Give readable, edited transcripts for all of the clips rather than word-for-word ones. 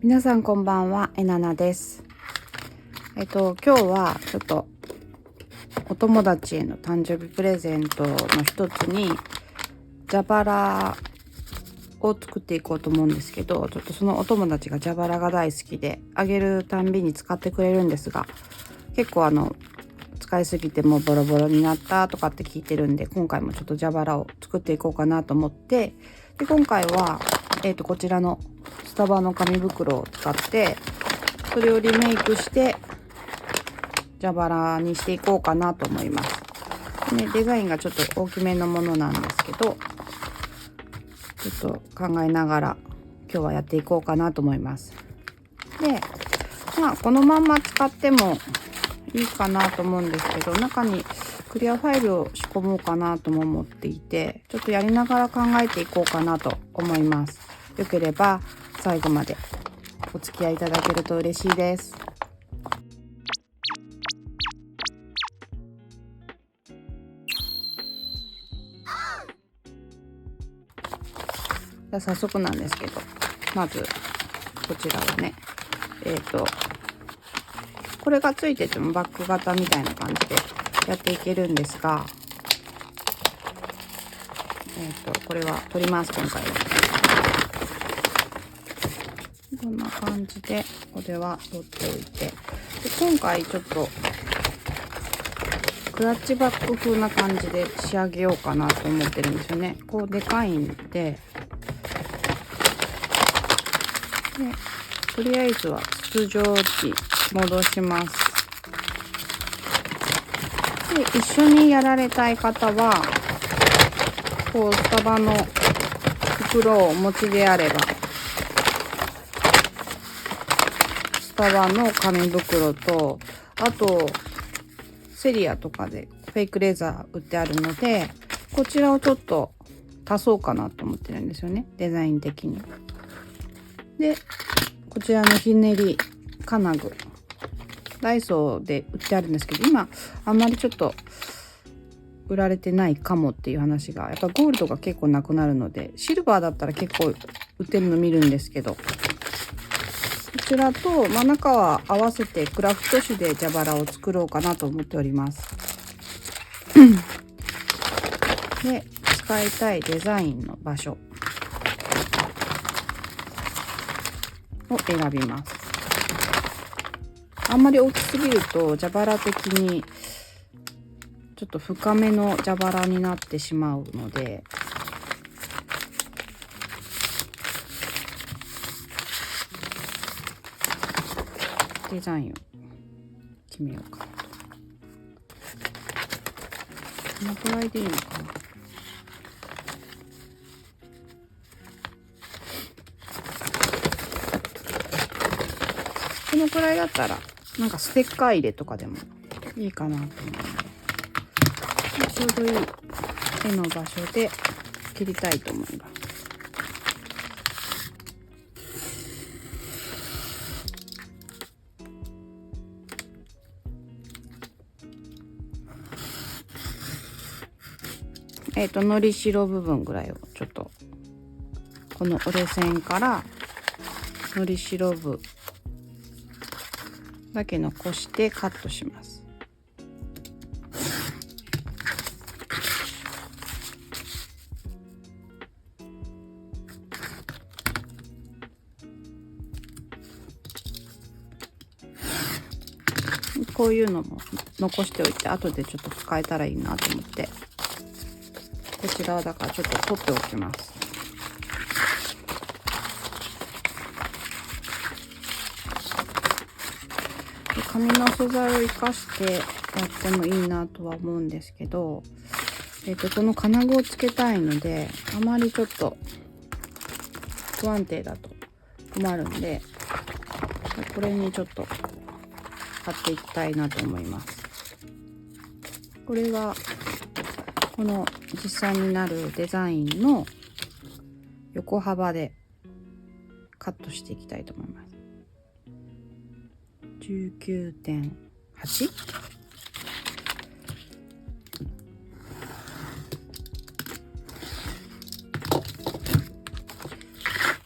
皆さんこんばんは、えななです。今日はちょっとお友達への誕生日プレゼントの一つに蛇腹を作っていこうと思うんですけど、ちょっとそのお友達が蛇腹が大好きであげるたんびに使ってくれるんですが、結構使いすぎてもうボロボロになったとかって聞いてるんで、今回もちょっと蛇腹を作っていこうかなと思って、で今回はこちらのスタバの紙袋を使ってそれをリメイクして蛇腹にしていこうかなと思います。ね、デザインがちょっと大きめのものなんですけど、ちょっと考えながら今日はやっていこうかなと思います。で、このまんま使ってもいいかなと思うんですけど、中にクリアファイルを仕込もうかなとも思っていて、ちょっとやりながら考えていこうかなと思います。よければ最後までお付き合いいただけると嬉しいです。早速なんですけど、まずこちらはね、これがついててもバッグ型みたいな感じでやっていけるんですが、これは取ります。今回はこんな感じでこれは取っておいて、で今回ちょっとクラッチバッグ風な感じで仕上げようかなと思ってるんですよね。こうでかいんで、とりあえずは筒状に戻します。で一緒にやられたい方はこうスタバの袋をお持ちであれば、スタバの紙袋と、あとセリアとかでフェイクレザー売ってあるので、こちらをちょっと足そうかなと思ってるんですよね、デザイン的に。でこちらのひねり金具、ダイソーで売ってあるんですけど、今あんまりちょっと売られてないかもっていう話が、やっぱゴールドが結構なくなるので、シルバーだったら結構売ってるの見るんですけど、こちらと真ん中は合わせてクラフト紙で蛇腹を作ろうかなと思っておりますで使いたいデザインの場所を選びます。あんまり大きすぎると蛇腹的にちょっと深めの蛇腹になってしまうので、デザインを決めようかなと。このくらいでいいのかな。このくらいだったらなんかステッカー入れとかでもいいかなと思うので、ちょうどいい絵の場所で切りたいと思います。のりしろ部分ぐらいをちょっとこの折れ線からのりしろ部だけ残してカットします。こういうのも残しておいて後でちょっと使えたらいいなと思って、こちらはだからちょっと取っておきます。紙の素材を生かしてやってもいいなとは思うんですけど、この金具をつけたいので、あまりちょっと不安定だと困るんで、これにちょっと貼っていきたいなと思います。これがこの実際になるデザインの横幅でカットしていきたいと思います。19.8？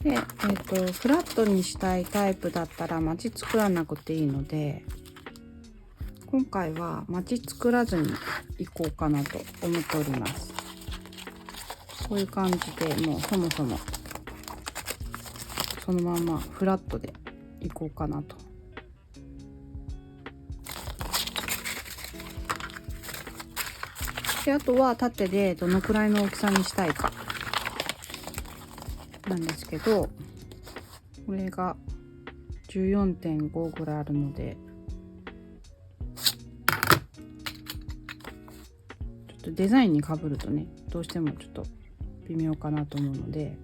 こで、フラットにしたいタイプだったらマチ作らなくていいので、今回はマチ作らずにいこうかなと思っております。こういう感じでもうそもそもそのままフラットでいこうかなと。で、あとは縦でどのくらいの大きさにしたいかなんですけど、これが 14.5 ぐらいあるので、ちょっとデザインにかぶるとね、どうしてもちょっと微妙かなと思うので、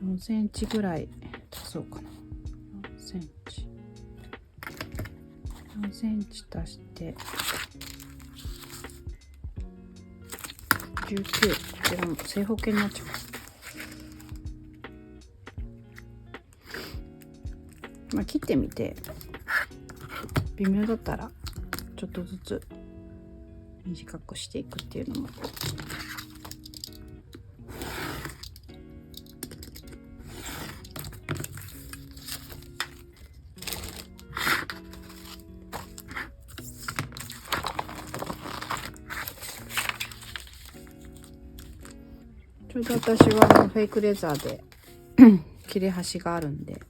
4センチぐらい足そうかな。4センチ足して19。こちらも正方形になっちゃう。まあ切ってみて微妙だったらちょっとずつ短くしていくっていうのもちょうど私はフェイクレザーで切れ端があるんで、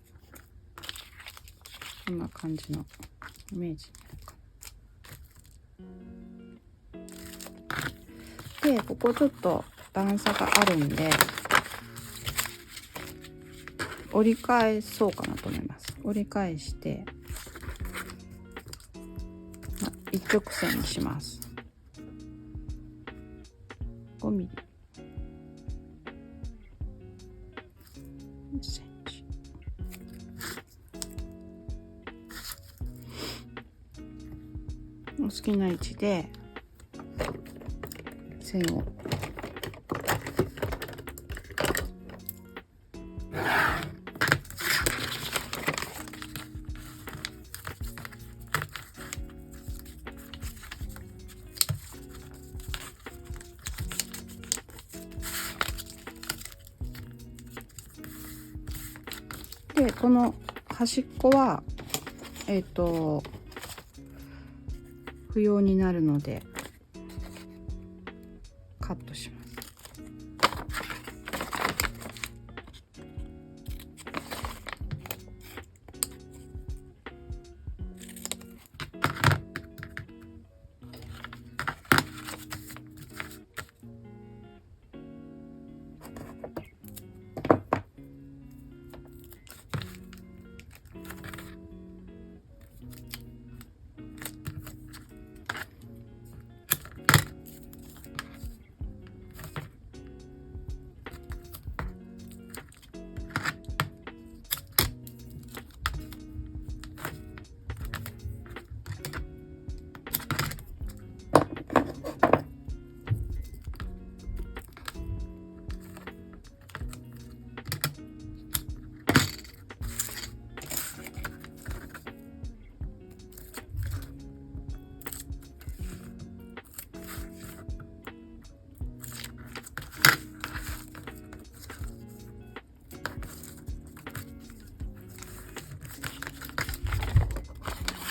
こんな感じのイメージになるかな。で、ここちょっと段差があるんで折り返そうかなと思います。折り返して、一直線にします。5ミリ。1センチ。お好きな位置で線をで、この端っこは不要になるのでカットします。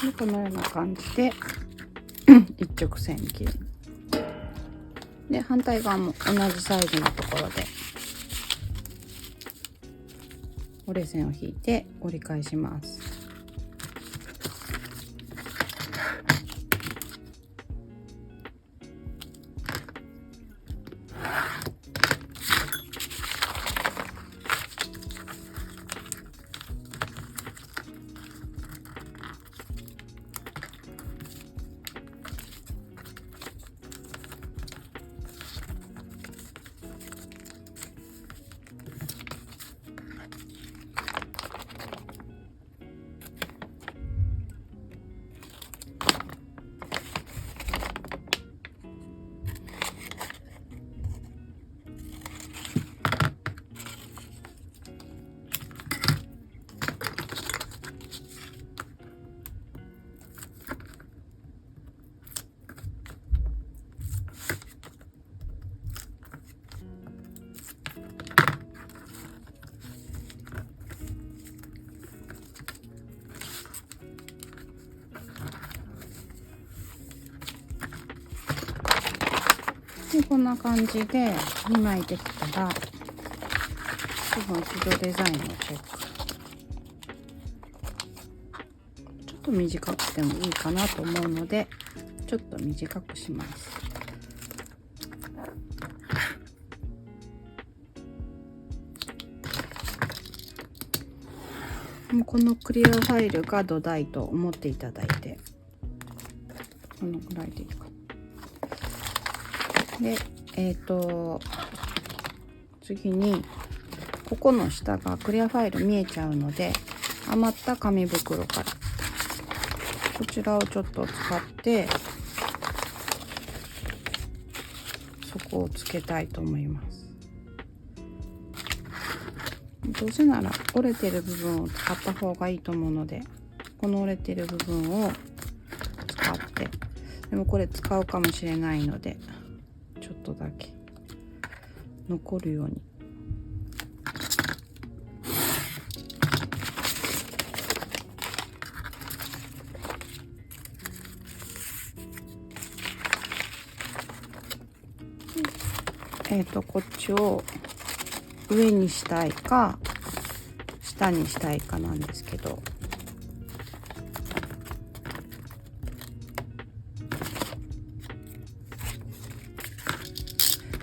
で、このような感じで一直線に切る。で、反対側も同じサイズのところで折れ線を引いて折り返します。でこんな感じで2枚できたら、もう一度デザインをチェック。ちょっと短くてもいいかなと思うので、ちょっと短くします。もうこのクリアファイルが土台と思っていただいて、このぐらいでいいかな。で、次にここの下がクリアファイル見えちゃうので、余った紙袋からこちらをちょっと使って底をつけたいと思います。どうせなら折れてる部分を使った方がいいと思うので、この折れてる部分を使って、でもこれ使うかもしれないのでちょっとだけ残るようにこっちを上にしたいか下にしたいかなんですけど、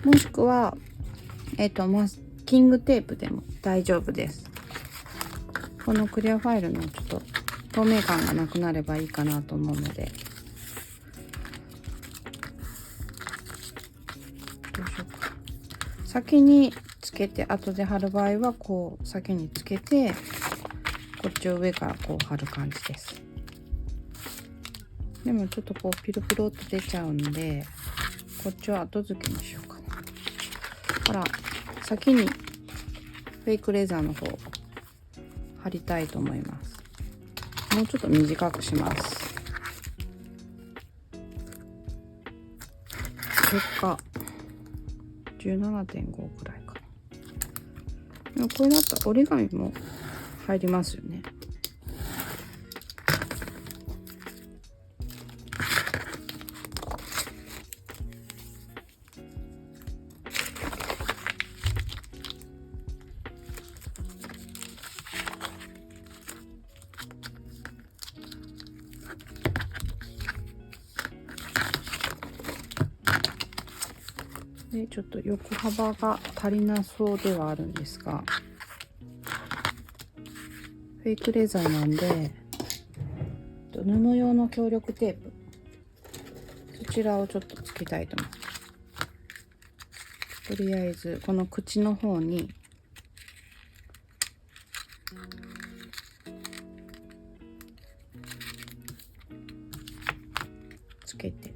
もしくはマスキングテープでも大丈夫です。このクリアファイルのちょっと透明感がなくなればいいかなと思うので、どうしようか。先につけて後で貼る場合はこう先につけて、こっちを上からこう貼る感じです。でもちょっとこうピロピロって出ちゃうんで、こっちは後付けにしようかな。ほら、先にフェイクレザーの方貼りたいと思います。もうちょっと短くします。結果 17.5 くらいかな。でもこれだったら折り紙も入りますよね。でちょっと横幅が足りなそうではあるんですが、フェイクレザーなんで布用の強力テープ、そちらをちょっとつけたいと思います。とりあえずこの口の方につけて、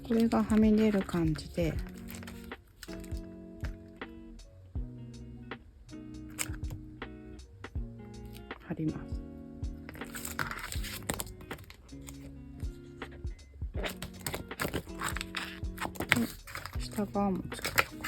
これがはみ出る感じで貼ります。で下側もつけておく。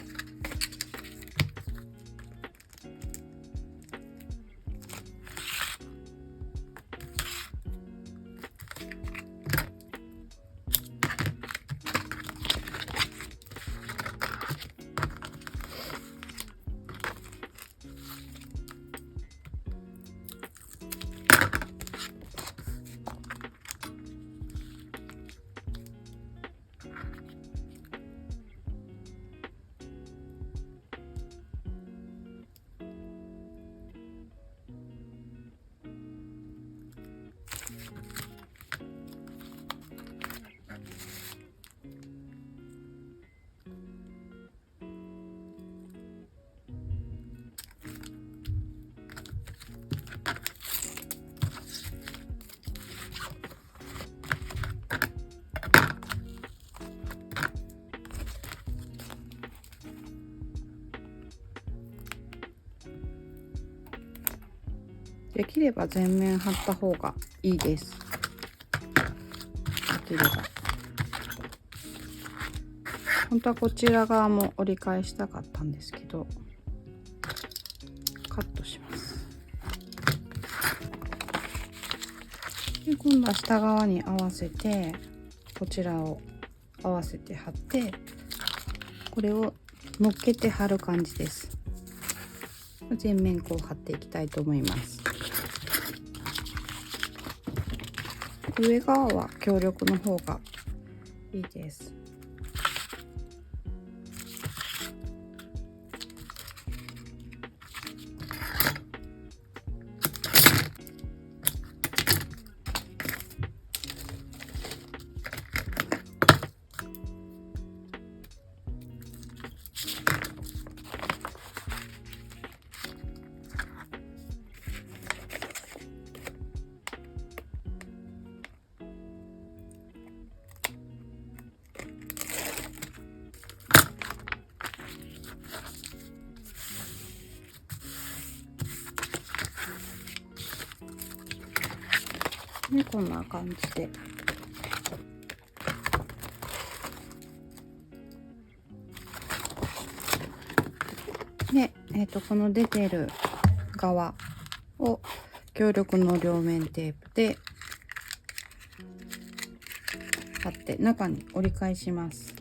できれば全面貼った方がいいです。できれば。こ本当はこちら側も折り返したかったんですけど、カットします。で今度は下側に合わせて、こちらを合わせて貼って、これを乗っけて貼る感じです。全面こう貼っていきたいと思います。上側は強力の方がいいです。でこんな感じでこの出てる側を強力の両面テープで貼って中に折り返します。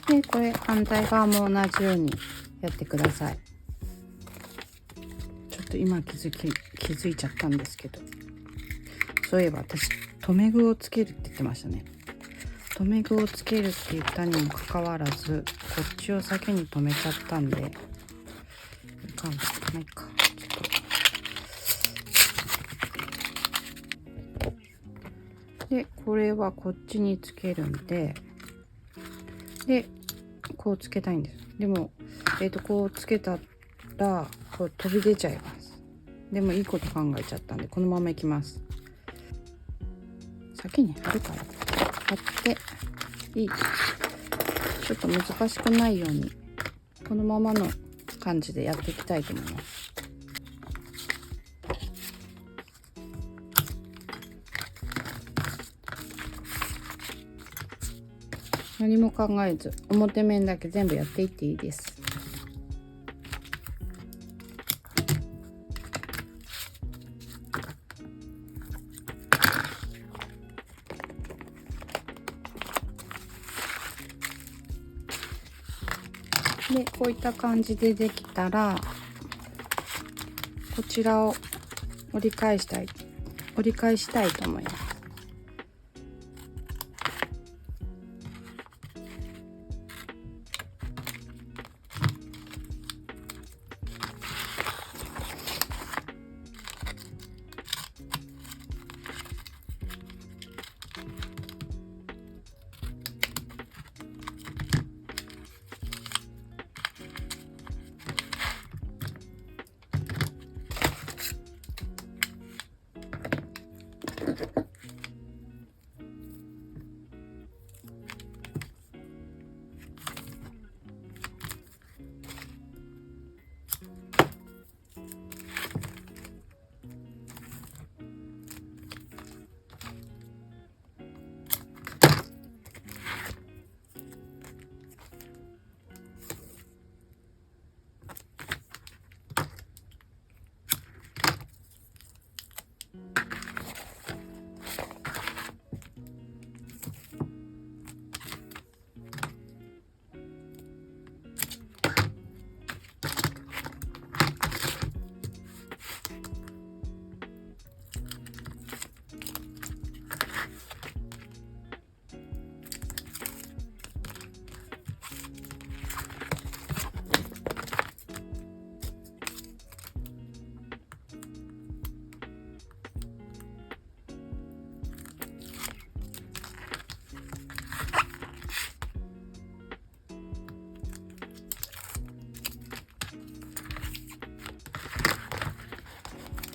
でこれ反対側も同じようにやってください。ちょっと今気づいちゃったんですけど、そういえば私留め具をつけるって言ってましたね。留め具をつけるって言ったにもかかわらずこっちを先に留めちゃったんで、いかんないか。でこれはこっちにつけるんで、こうつけたいんです。でもこうつけたらこう飛び出ちゃいます。でもいいこと考えちゃったんでこのままいきます。先に貼るから貼っていい。ちょっと難しくないようにこのままの感じでやっていきたいと思います。何も考えず表面だけ全部やっていっていいです。でこういった感じでできたらこちらを折り返したいと思います。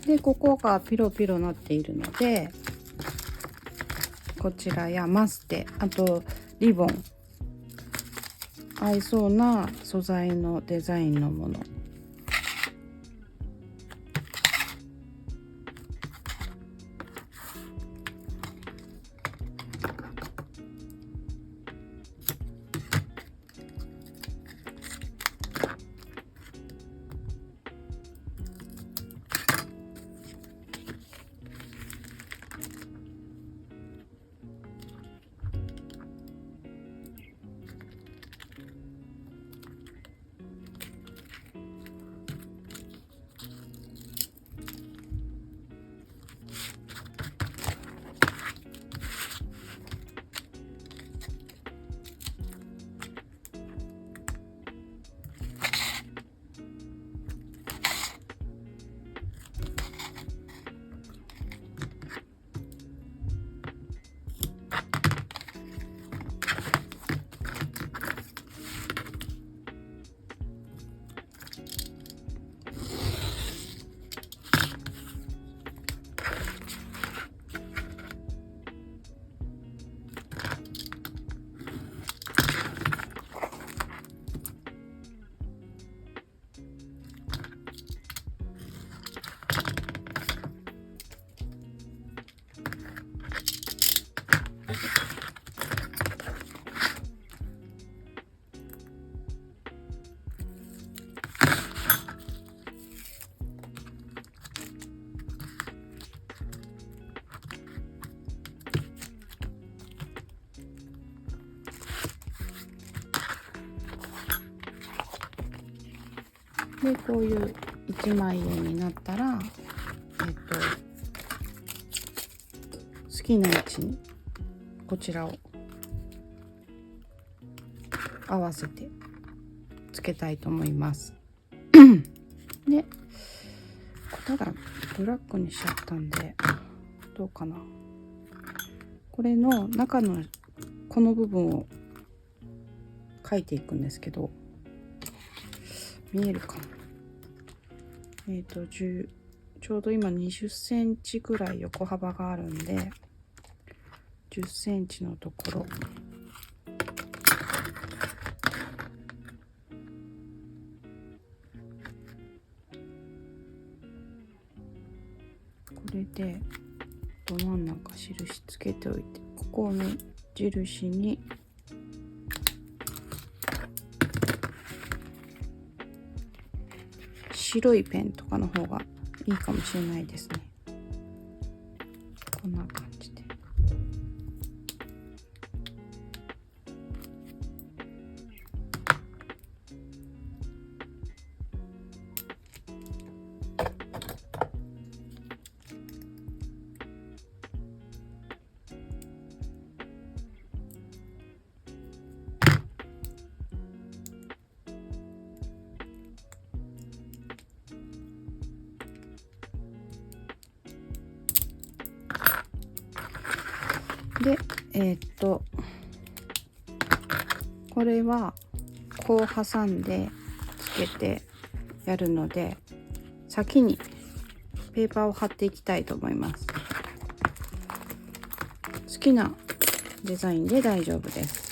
でここがピロピロなっているので、こちらやマステ、あとリボン、合いそうな素材のデザインのもの、でこういう一枚絵になったら、好きな位置にこちらを合わせてつけたいと思いますで、ただブラックにしちゃったんでどうかな、これの中のこの部分を描いていくんですけど、見えるかな、ちょうど今20センチぐらい横幅があるんで、10センチのところ、これでど真ん中印つけておいて、ここをね印に白いペンとかの方がいいかもしれないですね。こんな感じで。で、これはこう挟んでつけてやるので、先にペーパーを貼っていきたいと思います。好きなデザインで大丈夫です。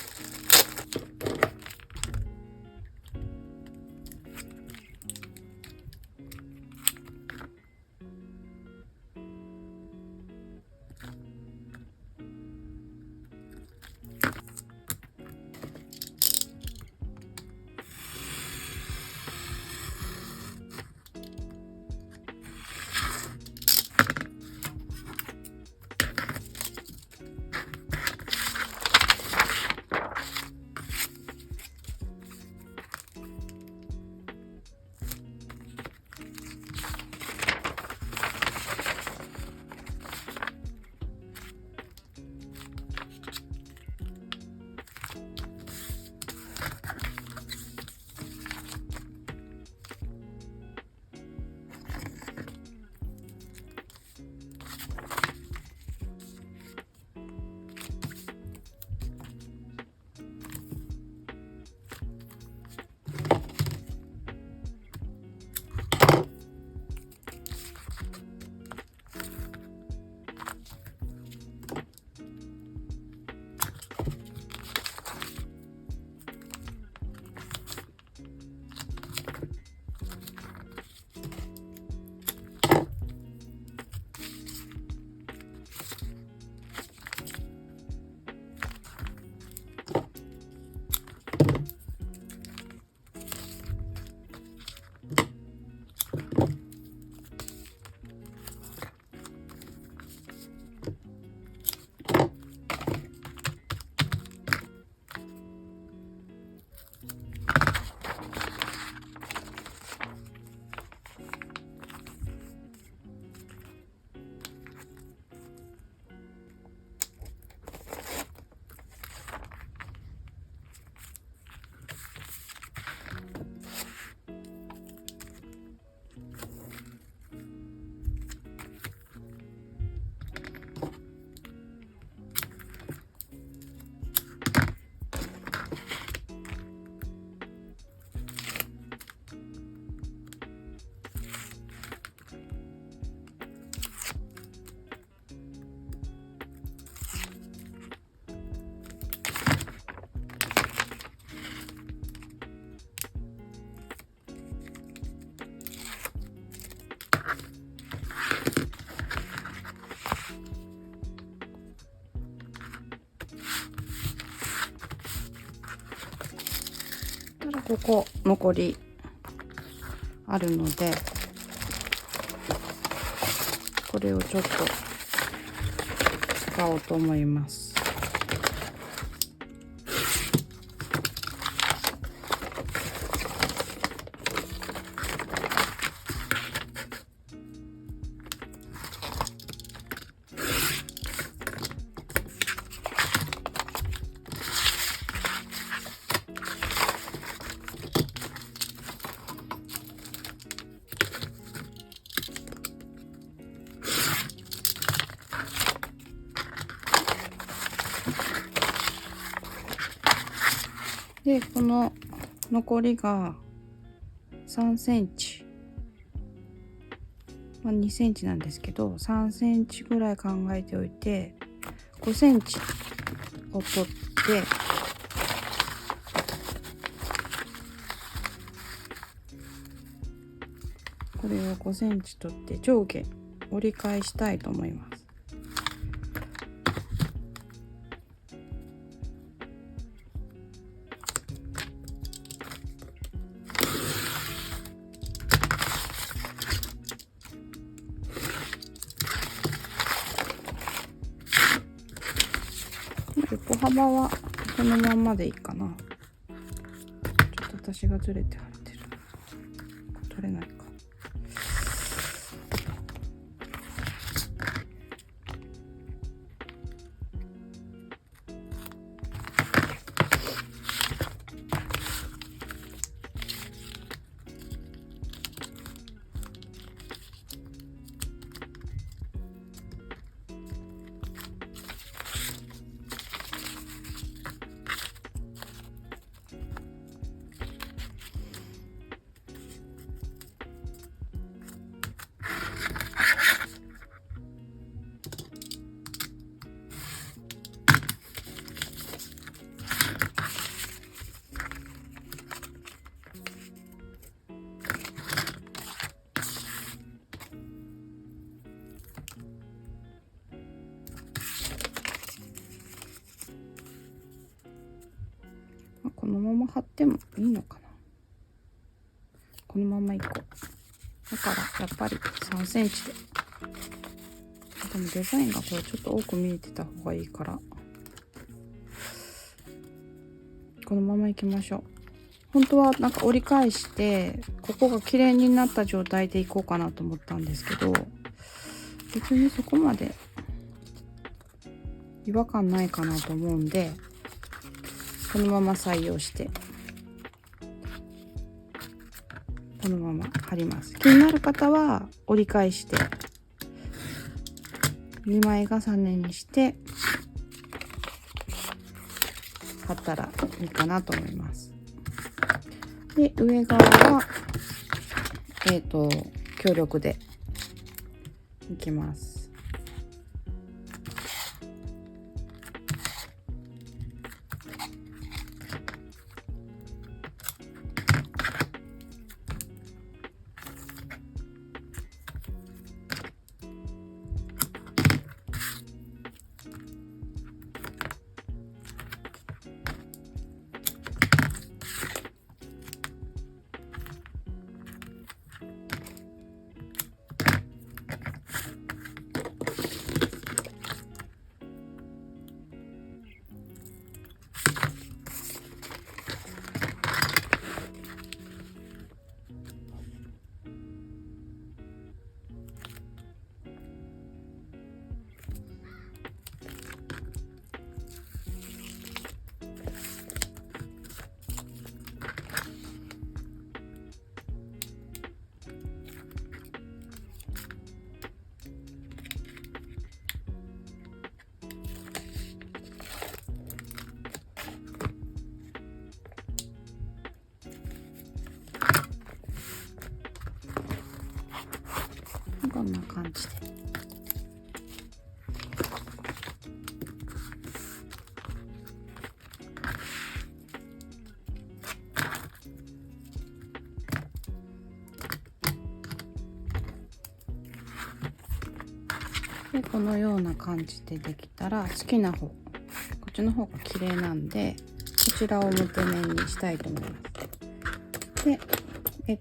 ここ残りあるので、これをちょっと使おうと思います。で、この残りが3センチ、2センチなんですけど、3センチぐらい考えておいて、5センチを取って、これを5センチ取って上下折り返したいと思います。横幅はこのまんまでいいかな。ちょっと私がずれて貼ってる。取れないか。このまま貼ってもいいのかな。このままいこう。だからやっぱり3センチで。でもデザインがこれちょっと多く見えてた方がいいから、このままいきましょう。本当はなんか折り返してここが綺麗になった状態でいこうかなと思ったんですけど、別にそこまで違和感ないかなと思うんで、このまま採用してこのまま貼ります。気になる方は折り返して2枚重ねにして貼ったらいいかなと思います。で、上側は強力でいきます。こんな感じで。で、このような感じでできたら、好きな方、こっちの方が綺麗なんで、こちらを表面にしたいと思います。で、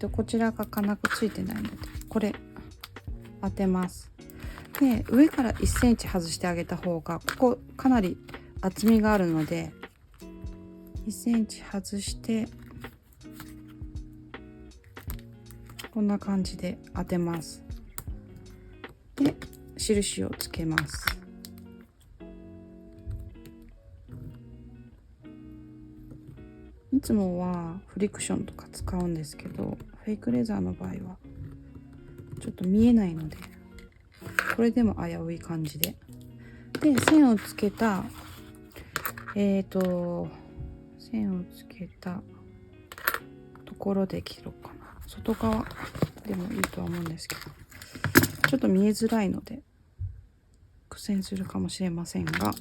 こちらが金具ついてないのでこれ当てます。で上から1センチ外してあげた方がここかなり厚みがあるので1センチ外してこんな感じで当てます。で印をつけます。いつもはフリクションとか使うんですけどフェイクレザーの場合はちょっと見えないのでこれでも危うい感じで線をつけた線をつけたところで切ろうかな。外側でもいいとは思うんですけどちょっと見えづらいので苦戦するかもしれませんが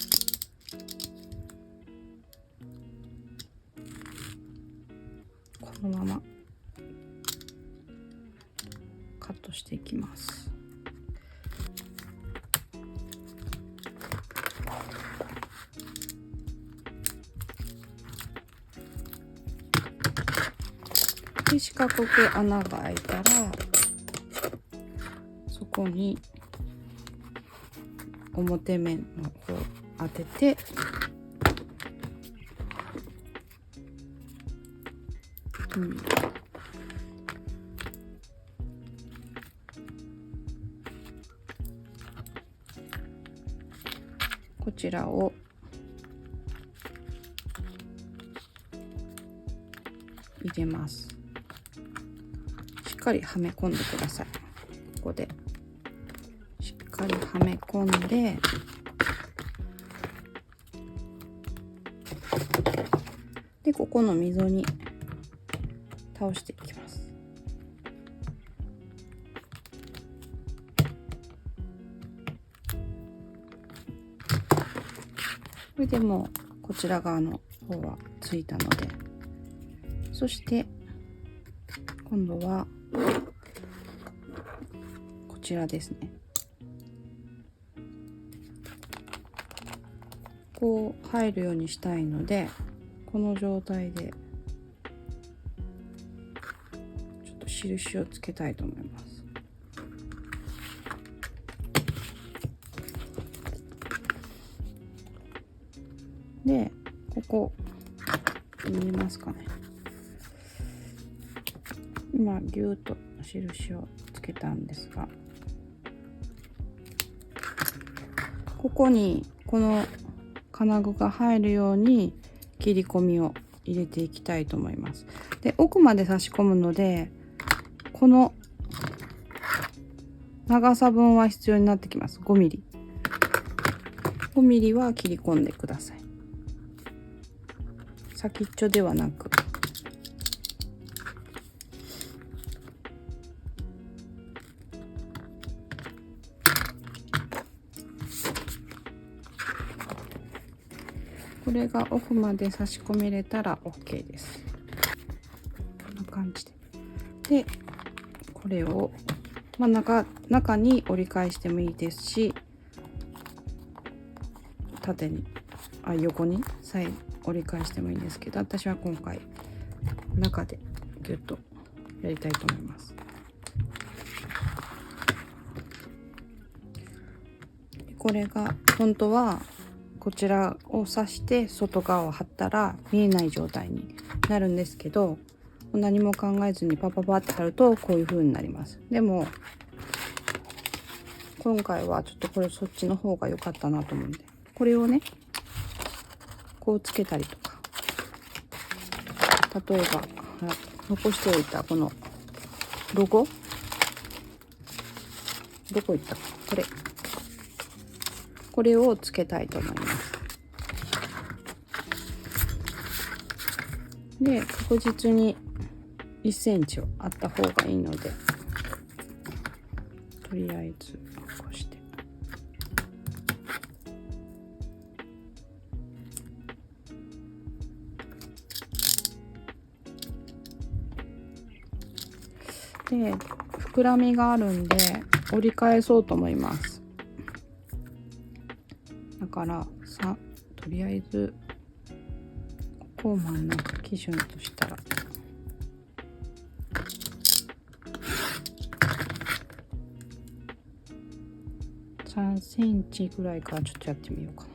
このままカットしていきます。で四角く穴が開いたらそこに表面の方当ててこちらを入れます。しっかりはめ込んでください。ここでしっかりはめ込んでここの溝に倒していきます。これでもうこちら側の方はついたのでそして今度はこちらですね。こう入るようにしたいのでこの状態でちょっと印をつけたいと思います。でここ見えますかね。今ギューッと印をつけたんですがここにこの金具が入るように切り込みを入れていきたいと思います。で奥まで差し込むのでこの長さ分は必要になってきます。5ミリ5ミリは切り込んでください。先っちょではなくこれが奥まで差し込めれたら OK です。こんな感じでこれを、中に折り返してもいいですし縦に横に折り返してもいいんですけど私は今回中でギュッとやりたいと思います。これが本当はこちらを刺して外側を貼ったら見えない状態になるんですけど何も考えずにパパパって貼るとこういう風になります。でも今回はちょっとこれそっちの方が良かったなと思うんでこれをねこうつけたりとか例えば残しておいたこのロゴどこ行ったかこれをつけたいと思います。で確実に1センチはあった方がいいのでとりあえずこうしてで膨らみがあるんで折り返そうと思います。だからとりあえずここを真ん中基準としたら3センチぐらいからちょっとやってみようかな。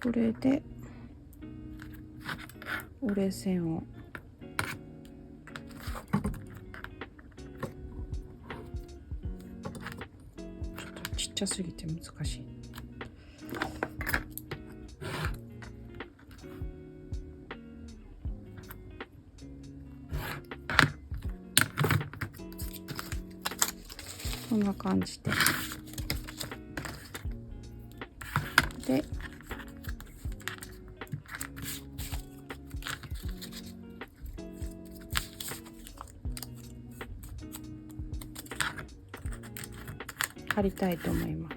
これで折れ線をちょっとちっちゃすぎて難しい。こんな感じで貼りたいと思います。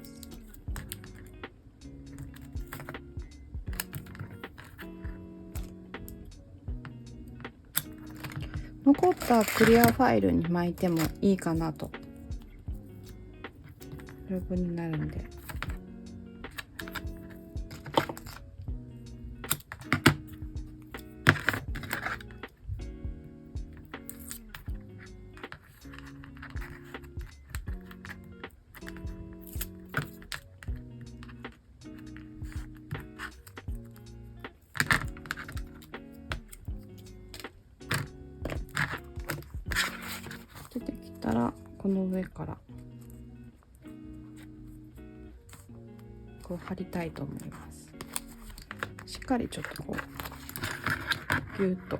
残ったクリアファイルに巻いてもいいかなと。余分になるんで。出てきたらこの上からこう貼りたいと思います。しっかりちょっとこうギュッと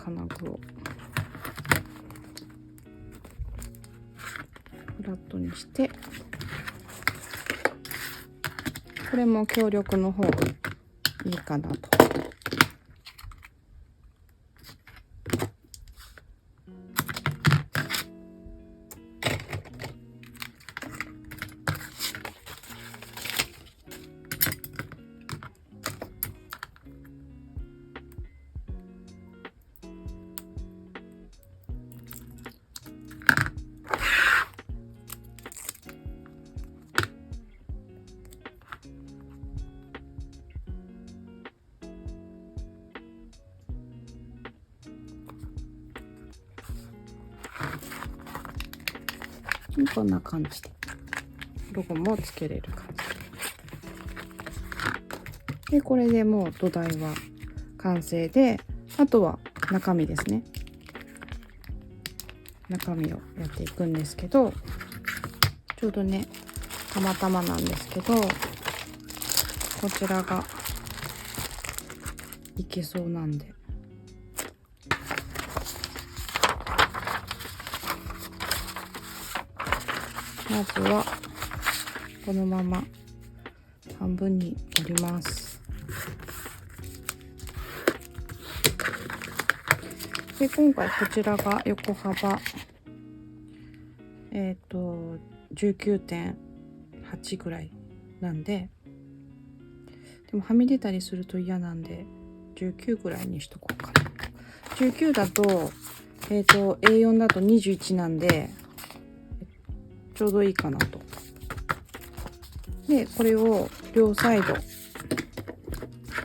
金具をフラットにして、これも強力の方がいいかなと。こんな感じでロゴもつけれる感じで、これでもう土台は完成で、あとは中身ですね。中身をやっていくんですけど、ちょうどねたまたまなんですけど、こちらがいけそうなんで、まずはこのまま半分に折ります。で、今回こちらが横幅19.8 ぐらいなんで、でもはみ出たりすると嫌なんで19ぐらいにしとこうかな。19だとA4 だと21なんでちょうどいいかなと。で、これを両サイド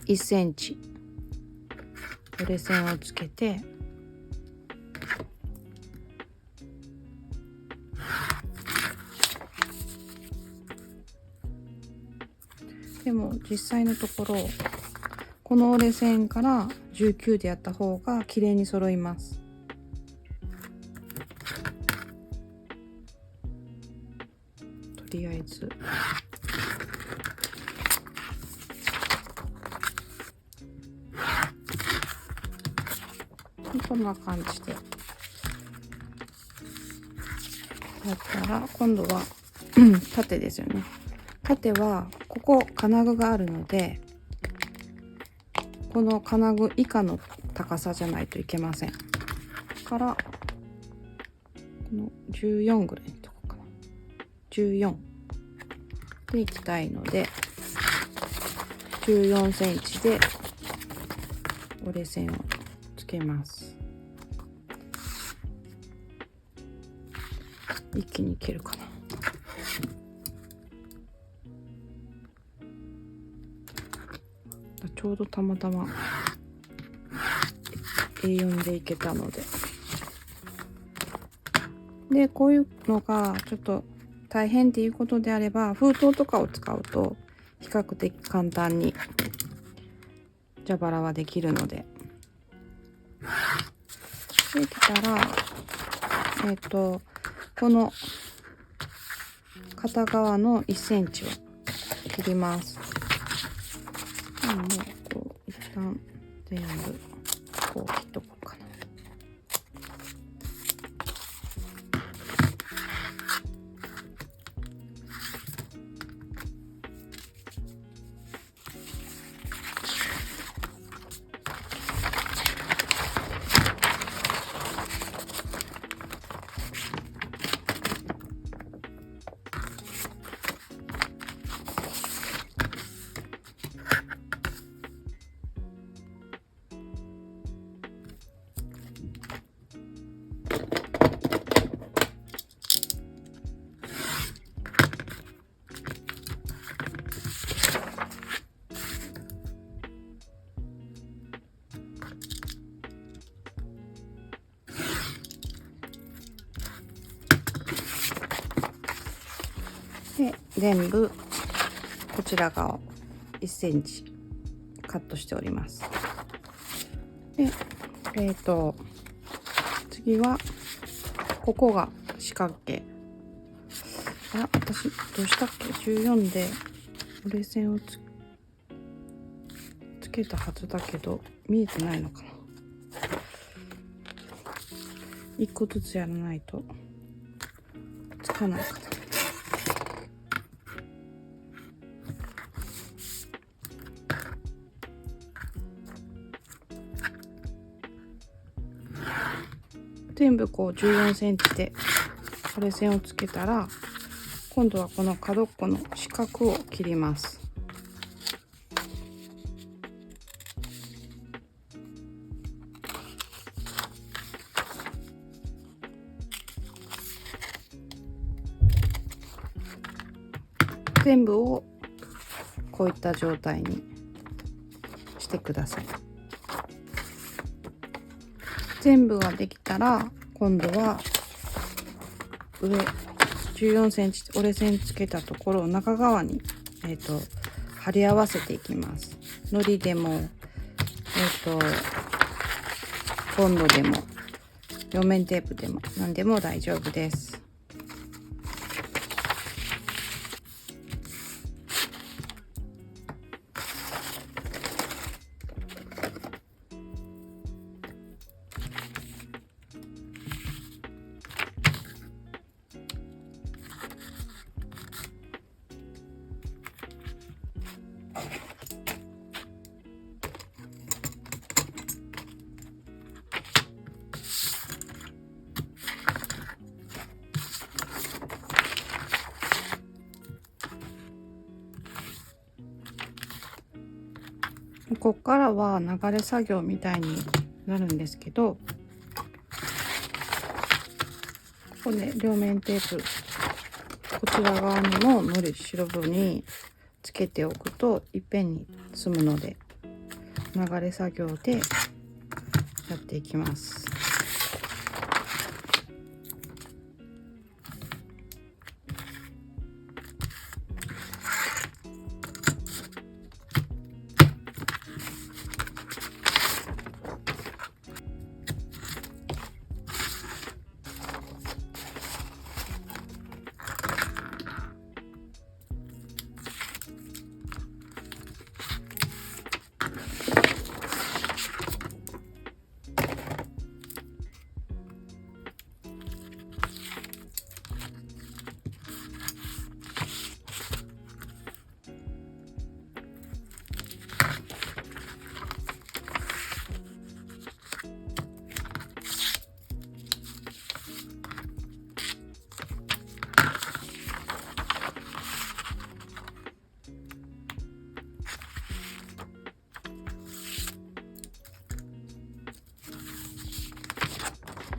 1センチ折れ線をつけて、でも実際のところこの折れ線から19でやった方が綺麗に揃います。とりあえずこんな感じでやったら、今度は縦ですよね。縦はここ金具があるので、この金具以下の高さじゃないといけませんから、この14ぐらいのとこかな、14でいきたいので、14センチで折れ線をつけます。一気にいけるかな。ちょうどたまたま A4 でいけたので。で、こういうのがちょっと大変っていうことであれば、封筒とかを使うと比較的簡単に蛇腹はできるので。できたら、この片側の1センチを切ります。もうこう一旦全部こう切っとこうかな。で、全部こちら側1センチカットしております。で、次はここが四角形。私どうしたっけ？14で折れ線をつけたはずだけど見えてないのかな。1個ずつやらないとつかないかな。全部こう14センチで折れ線をつけたら、今度はこの角っこの四角を切ります。全部をこういった状態にしてください。全部ができたら、今度は上14センチ折れ線つけたところを中側に、貼り合わせていきます。糊でも、ボンドでも両面テープでも何でも大丈夫です。こっからは流れ作業みたいになるんですけど、ここで両面テープこちら側にも白布につけておくといっぺんに済むので、流れ作業でやっていきます。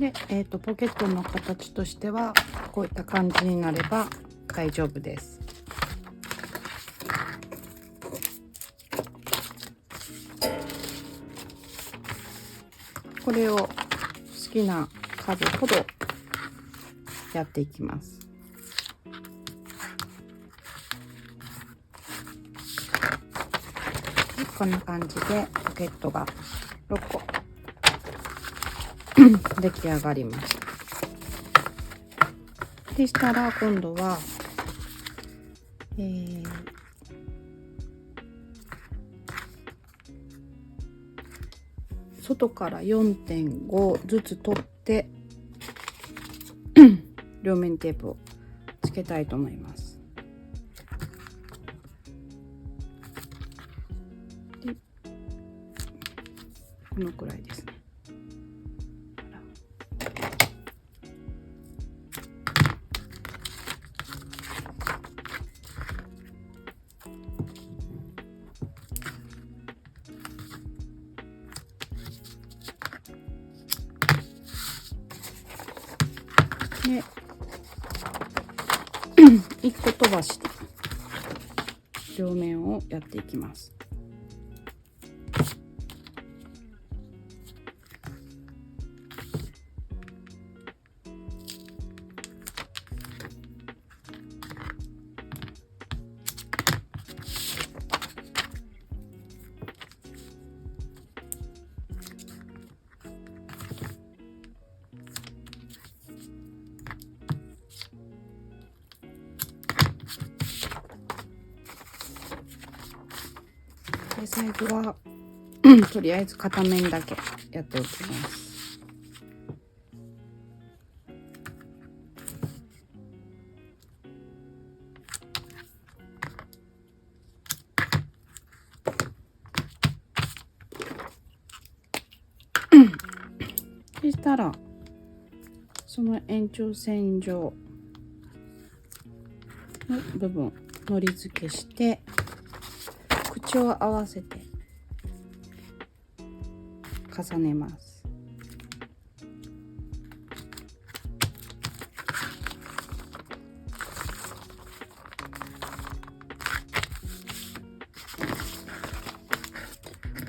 で、ポケットの形としてはこういった感じになれば大丈夫です。これを好きな数ほどやっていきます。こんな感じでポケットが6個出来上がりました。でしたら今度は、外から 4.5 ずつ取って両面テープをつけたいと思います。でこのくらいですね。で1個飛ばして両面をやっていきます。で最後はとりあえず片面だけやっておきます。そしたらその延長線上の部分のり付けして口を合わせて重ねます。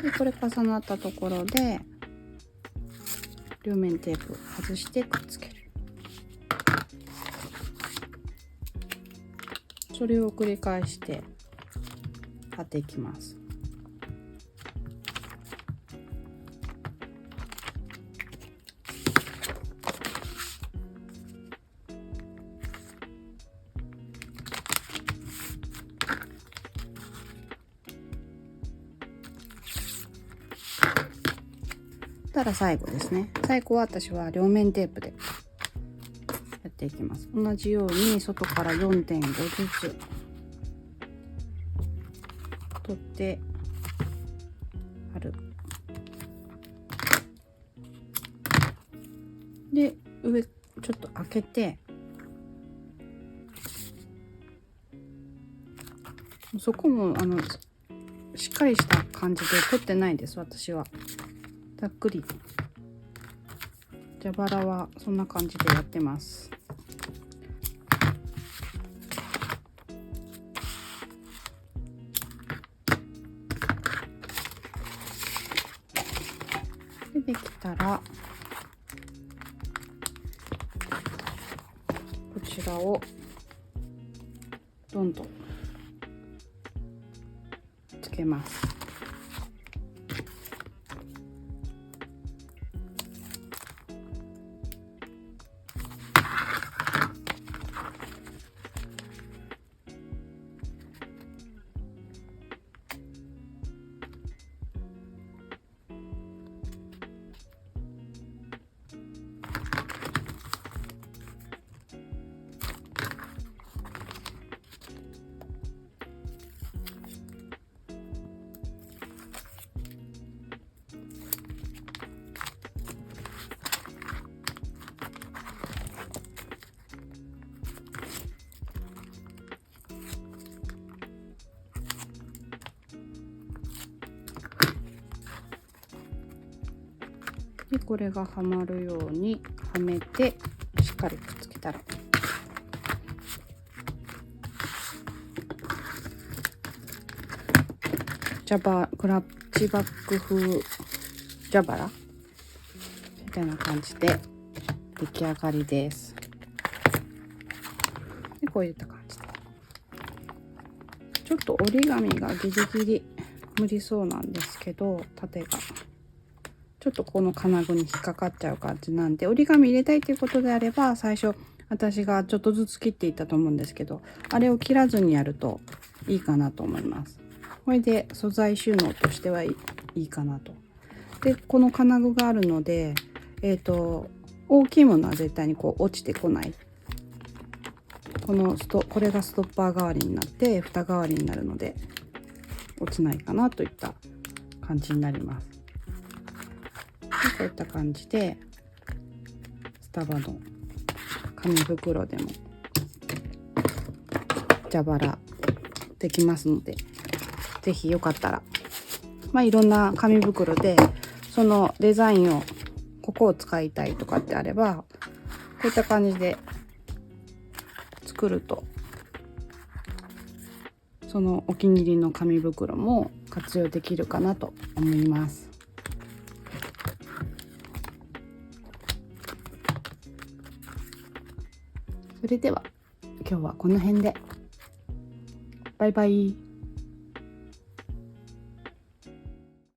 でこれ重なったところで両面テープ外してくっつける。それを繰り返して貼っていきます。たら最後ですね。最後は私は両面テープでやっていきます。同じように外から 4.5 ずつ取って貼る。で上ちょっと開けて、そこもしっかりした感じで取ってないです、私は。ざっくり蛇腹はそんな感じでやってます。できたらこちらをどんどんつけます。でこれがはまるようにはめてしっかりくっつけたら、クラッチバック風蛇腹みたいな感じで出来上がりです。でこういった感じで、ちょっと折り紙がギリギリ無理そうなんですけど、縦がちょっとこの金具に引っかかっちゃう感じなんで、折り紙入れたいということであれば、最初私がちょっとずつ切っていったと思うんですけど、あれを切らずにやるといいかなと思います。これで素材収納としてはいいかなと。でこの金具があるので、大きいものは絶対にこう落ちてこない。これがストッパー代わりになって蓋代わりになるので落ちないかなといった感じになります。でこういった感じでスタバの紙袋でも蛇腹できますので、是非よかったら、いろんな紙袋でそのデザインをここを使いたいとかってあれば、こういった感じで作るとそのお気に入りの紙袋も活用できるかなと思います。それでは今日はこの辺で。バイバイ。